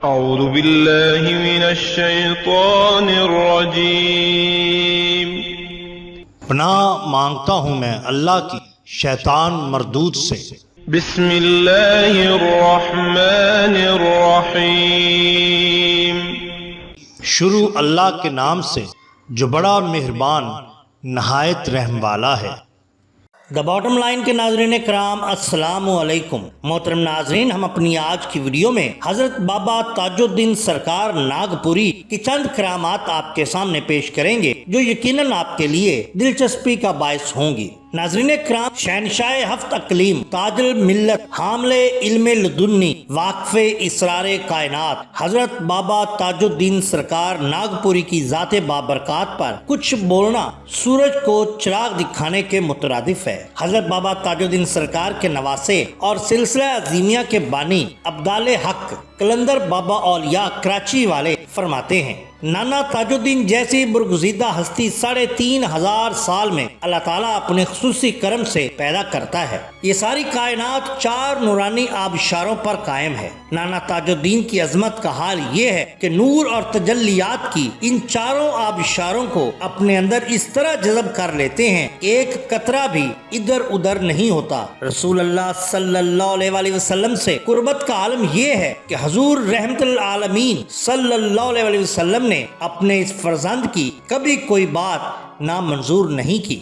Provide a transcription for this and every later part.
اعوذ باللہ من الشیطان الرجیم۔ پناہ مانگتا ہوں میں اللہ کی شیطان مردود سے۔ بسم اللہ الرحمن الرحیم۔ شروع اللہ کے نام سے جو بڑا مہربان نہایت رحم والا ہے۔ دا باٹم لائن کے ناظرین کرام، السلام علیکم۔ محترم ناظرین، ہم اپنی آج کی ویڈیو میں حضرت بابا تاج الدین سرکار ناگپوری کی چند کرامات آپ کے سامنے پیش کریں گے جو یقیناً آپ کے لیے دلچسپی کا باعث ہوں گی۔ ناظرین کرام، شہنشاہ ہفت اقلیم، تاج الملت، حامل علم لدنی، واقف اسرار کائنات، حضرت بابا تاج الدین سرکار ناگپوری کی ذات بابرکات پر کچھ بولنا سورج کو چراغ دکھانے کے مترادف ہے۔ حضرت بابا تاج الدین سرکار کے نواسے اور سلسلہ عظیمیہ کے بانی ابدال حق کلندر بابا اولیاء کراچی والے فرماتے ہیں، نانا تاج الدین جیسی برگزیدہ ہستی 3500 سال میں اللہ تعالیٰ اپنے خصوصی کرم سے پیدا کرتا ہے۔ یہ ساری کائنات 4 نورانی آبشاروں پر قائم ہے۔ نانا تاج الدین کی عظمت کا حال یہ ہے کہ نور اور تجلیات کی ان 4 آبشاروں کو اپنے اندر اس طرح جذب کر لیتے ہیں کہ ایک قطرہ بھی ادھر ادھر نہیں ہوتا۔ رسول اللہ صلی اللہ علیہ وسلم سے قربت کا عالم یہ ہے کہ حضور رحمت العالمین صلی اللہ علیہ وسلم نے اپنے اس فرزند کی کبھی کوئی بات نامنظور نہیں کی۔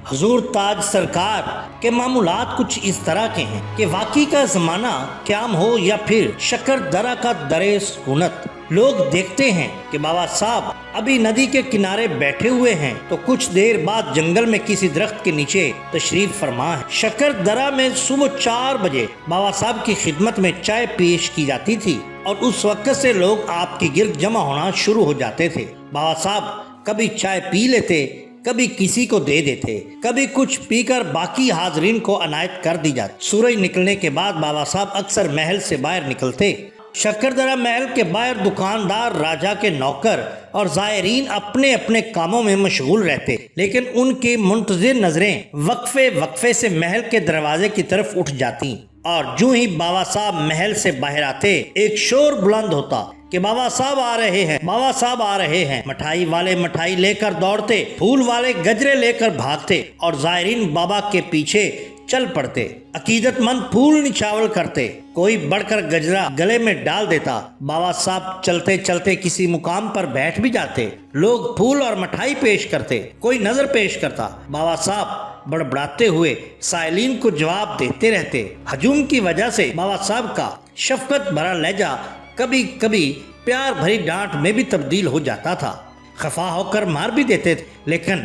حضور تاج سرکار کے معمولات کچھ اس طرح کے ہیں کہ واقعی کا زمانہ قیام ہو یا پھر شکر درہ کا درے سکونت، لوگ دیکھتے ہیں کہ بابا صاحب ابھی ندی کے کنارے بیٹھے ہوئے ہیں تو کچھ دیر بعد جنگل میں کسی درخت کے نیچے تشریف فرما ہے۔ شکر درہ میں صبح 4 بجے بابا صاحب کی خدمت میں چائے پیش کی جاتی تھی اور اس وقت سے لوگ آپ کے گرد جمع ہونا شروع ہو جاتے تھے۔ بابا صاحب کبھی چائے پی لیتے، کبھی کسی کو دے دیتے، کبھی کچھ پی کر باقی حاضرین کو عنایت کر دی جاتی۔ سورج نکلنے کے بعد بابا صاحب اکثر محل سے باہر نکلتے۔ شکردرہ محل کے باہر دکاندار، راجا کے نوکر اور زائرین اپنے اپنے کاموں میں مشغول رہتے، لیکن ان کی منتظر نظریں وقفے سے محل کے دروازے کی طرف اٹھ جاتی اور جو ہی بابا صاحب محل سے باہر آتے ایک شور بلند ہوتا کہ بابا صاحب آ رہے ہیں، بابا صاحب آ رہے ہیں۔ مٹھائی والے مٹھائی لے کر دوڑتے، پھول والے گجرے لے کر بھاگتے اور زائرین بابا کے پیچھے چل پڑتے۔ عقیدت مند پھول نچاول کرتے، کوئی بڑھ کر گجرا گلے میں ڈال دیتا۔ بابا صاحب چلتے چلتے کسی مقام پر بیٹھ بھی جاتے، لوگ پھول اور مٹھائی پیش کرتے، کوئی نظر پیش کرتا، بابا صاحب بڑبڑاتے ہوئے سائلین کو جواب دیتے رہتے۔ ہجوم کی وجہ سے بابا صاحب کا شفقت بھرا لہجہ کبھی کبھی پیار بھری ڈانٹ میں بھی تبدیل ہو جاتا تھا۔ خفا ہو کر مار بھی دیتے تھے، لیکن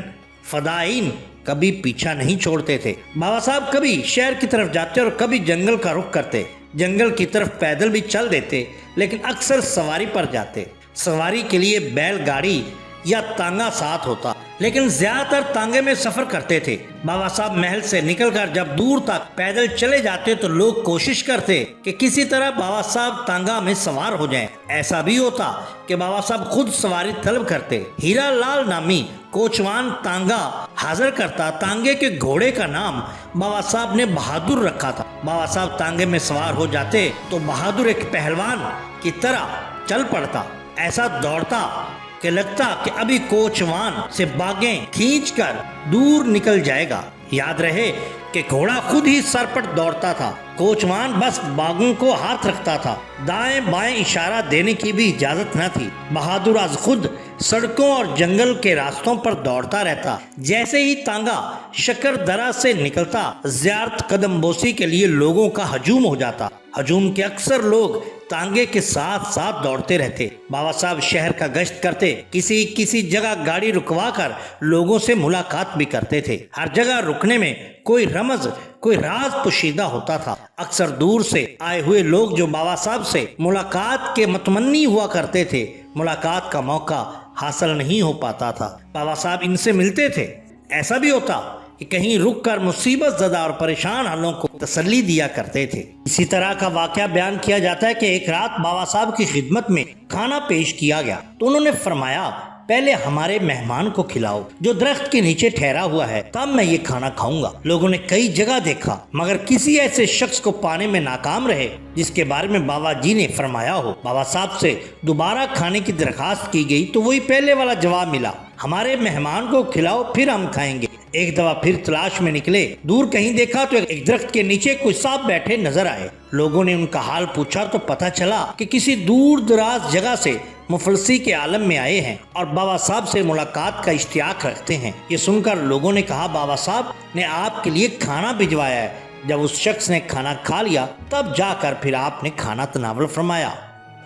فدائین کبھی پیچھا نہیں چھوڑتے تھے۔ بابا صاحب کبھی شہر کی طرف جاتے اور کبھی جنگل کا رخ کرتے۔ جنگل کی طرف پیدل بھی چل دیتے، لیکن اکثر سواری پر جاتے۔ سواری کے لیے بیل گاڑی یا تانگا ساتھ ہوتا، لیکن زیادہ تر تانگے میں سفر کرتے تھے۔ بابا صاحب محل سے نکل کر جب دور تک پیدل چلے جاتے تو لوگ کوشش کرتے کہ کسی طرح بابا صاحب تانگا میں سوار ہو جائیں۔ ایسا بھی ہوتا کہ بابا صاحب خود سواری طلب کرتے۔ ہیرا لال نامی کوچوان تانگا حاضر کرتا۔ تانگے کے گھوڑے کا نام بابا صاحب نے بہادر رکھا تھا۔ بابا صاحب تانگے میں سوار ہو جاتے تو بہادر ایک پہلوان کی طرح چل پڑتا، ایسا دوڑتا کہ لگتا کہ ابھی کوچوان سے باگیں کھینچ کر دور نکل جائے گا۔ یاد رہے کہ گھوڑا خود ہی سرپٹ دوڑتا تھا، کوچوان بس باگوں کو ہاتھ رکھتا تھا، دائیں بائیں اشارہ دینے کی بھی اجازت نہ تھی۔ بہادر از خود سڑکوں اور جنگل کے راستوں پر دوڑتا رہتا۔ جیسے ہی تانگا شکر درہ سے نکلتا، زیارت قدم بوسی کے لیے لوگوں کا ہجوم ہو جاتا۔ ہجوم کے اکثر لوگ تانگے کے ساتھ ساتھ دوڑتے رہتے۔ بابا صاحب شہر کا گشت کرتے، کسی جگہ گاڑی رکوا کر لوگوں سے ملاقات بھی کرتے تھے۔ ہر جگہ رکنے میں کوئی رمز، کوئی راز پوشیدہ ہوتا تھا۔ اکثر دور سے آئے ہوئے لوگ جو بابا صاحب سے ملاقات کے متمنی ہوا کرتے تھے، ملاقات کا موقع حاصل نہیں ہو پاتا تھا۔ بابا صاحب ان سے ملتے تھے۔ ایسا بھی ہوتا کہ کہیں رک کر مصیبت زدہ اور پریشان حالوں کو تسلی دیا کرتے تھے۔ اسی طرح کا واقعہ بیان کیا جاتا ہے کہ ایک رات بابا صاحب کی خدمت میں کھانا پیش کیا گیا تو انہوں نے فرمایا پہلے ہمارے مہمان کو کھلاؤ جو درخت کے نیچے ٹھہرا ہوا ہے، تب میں یہ کھانا کھاؤں گا۔ لوگوں نے کئی جگہ دیکھا مگر کسی ایسے شخص کو پانے میں ناکام رہے جس کے بارے میں بابا جی نے فرمایا ہو۔ بابا صاحب سے دوبارہ کھانے کی درخواست کی گئی تو وہی پہلے والا جواب ملا، ہمارے مہمان کو کھلاؤ پھر ہم کھائیں گے۔ ایک دفعہ پھر تلاش میں نکلے، دور کہیں دیکھا تو ایک درخت کے نیچے کوئی صاحب بیٹھے نظر آئے۔ لوگوں نے ان کا حال پوچھا تو پتہ چلا کہ کسی دور دراز جگہ سے مفلسی کے عالم میں آئے ہیں اور بابا صاحب سے ملاقات کا اشتیاق رکھتے ہیں۔ یہ سن کر لوگوں نے کہا بابا صاحب نے آپ کے لیے کھانا بھجوایا ہے۔ جب اس شخص نے کھانا کھا لیا تب جا کر پھر آپ نے کھانا تناول فرمایا۔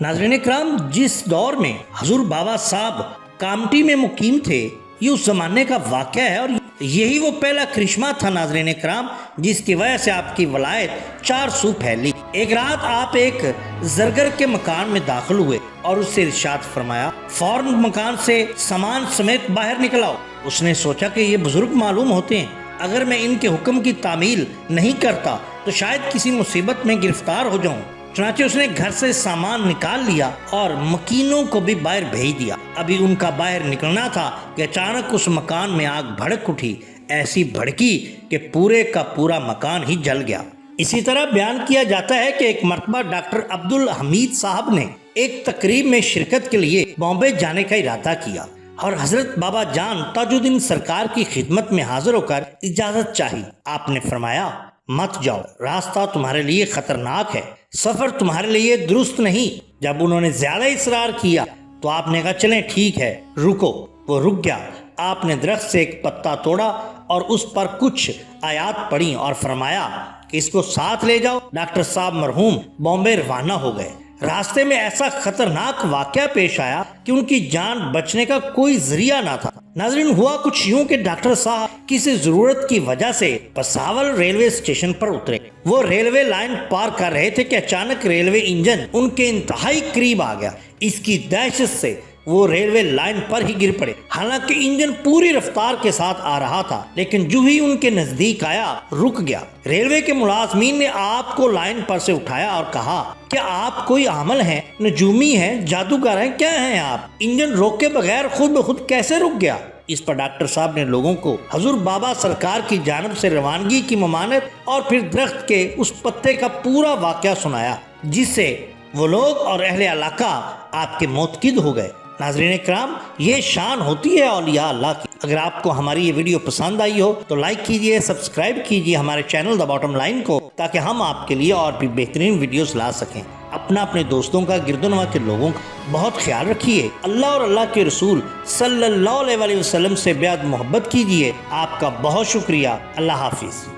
ناظرین کرام، جس دور میں حضور بابا صاحب کامٹی میں مقیم تھے یہ اس زمانے کا واقعہ ہے اور یہی وہ پہلا کرشمہ تھا ناظرین کرام جس کی وجہ سے آپ کی ولایت چار سو پھیلی۔ ایک رات آپ ایک زرگر کے مکان میں داخل ہوئے اور اس سے ارشاد فرمایا فوراً مکان سے سامان سمیت باہر نکل آؤ۔ اس نے سوچا کہ یہ بزرگ معلوم ہوتے ہیں، اگر میں ان کے حکم کی تعمیل نہیں کرتا تو شاید کسی مصیبت میں گرفتار ہو جاؤں۔ چنانچہ اس نے گھر سے سامان نکال لیا اور مکینوں کو بھی باہر بھیج دیا۔ ابھی ان کا باہر نکلنا تھا کہ اچانک اس مکان میں آگ بھڑک اٹھی، ایسی بھڑکی کہ پورے کا پورا مکان ہی جل گیا۔ اسی طرح بیان کیا جاتا ہے کہ ایک مرتبہ ڈاکٹر عبدالحمید صاحب نے ایک تقریب میں شرکت کے لیے بامبے جانے کا ارادہ کیا اور حضرت بابا جان تاج الدین سرکار کی خدمت میں حاضر ہو کر اجازت چاہی۔ آپ نے فرمایا مت جاؤ، راستہ تمہارے لیے خطرناک ہے، سفر تمہارے لیے درست نہیں۔ جب انہوں نے زیادہ اصرار کیا تو آپ نے کہا چلیں ٹھیک ہے رکو۔ وہ رک گیا۔ آپ نے درخت سے ایک پتا توڑا اور اس پر کچھ آیات پڑھی اور فرمایا کہ اس کو ساتھ لے جاؤ۔ ڈاکٹر صاحب مرحوم بامبے روانہ ہو گئے۔ راستے میں ایسا خطرناک واقعہ پیش آیا کہ ان کی جان بچنے کا کوئی ذریعہ نہ تھا۔ ناظرین، ہوا کچھ یوں کہ ڈاکٹر صاحب کسی ضرورت کی وجہ سے پساول ریلوے اسٹیشن پر اترے۔ وہ ریلوے لائن پار کر رہے تھے کہ اچانک ریلوے انجن ان کے انتہائی قریب آ گیا۔ اس کی دہشت سے وہ ریلوے لائن پر ہی گر پڑے۔ حالانکہ انجن پوری رفتار کے ساتھ آ رہا تھا لیکن جو ہی ان کے نزدیک آیا رک گیا۔ ریلوے کے ملازمین نے آپ کو لائن پر سے اٹھایا اور کہا کیا آپ کوئی عامل ہیں، نجومی ہیں، جادوگر ہیں، کیا ہیں آپ؟ انجن روکے بغیر خود بخود کیسے رک گیا؟ اس پر ڈاکٹر صاحب نے لوگوں کو حضور بابا سرکار کی جانب سے روانگی کی ممانعت اور پھر درخت کے اس پتے کا پورا واقعہ سنایا جس سے وہ لوگ اور اہل علاقہ آپ کے موتقد ہو گئے۔ ناظرین کرام، یہ شان ہوتی ہے اولیاء اللہ کی۔ اگر آپ کو ہماری یہ ویڈیو پسند آئی ہو تو لائک کیجئے، سبسکرائب کیجئے ہمارے چینل دا باٹم لائن کو تاکہ ہم آپ کے لیے اور بھی بہترین ویڈیوز لا سکیں۔ اپنے دوستوں کا، گردنوا کے لوگوں کا بہت خیال رکھیے۔ اللہ اور اللہ کے رسول صلی اللہ علیہ وسلم سے بیعت محبت کیجئے۔ آپ کا بہت شکریہ۔ اللہ حافظ۔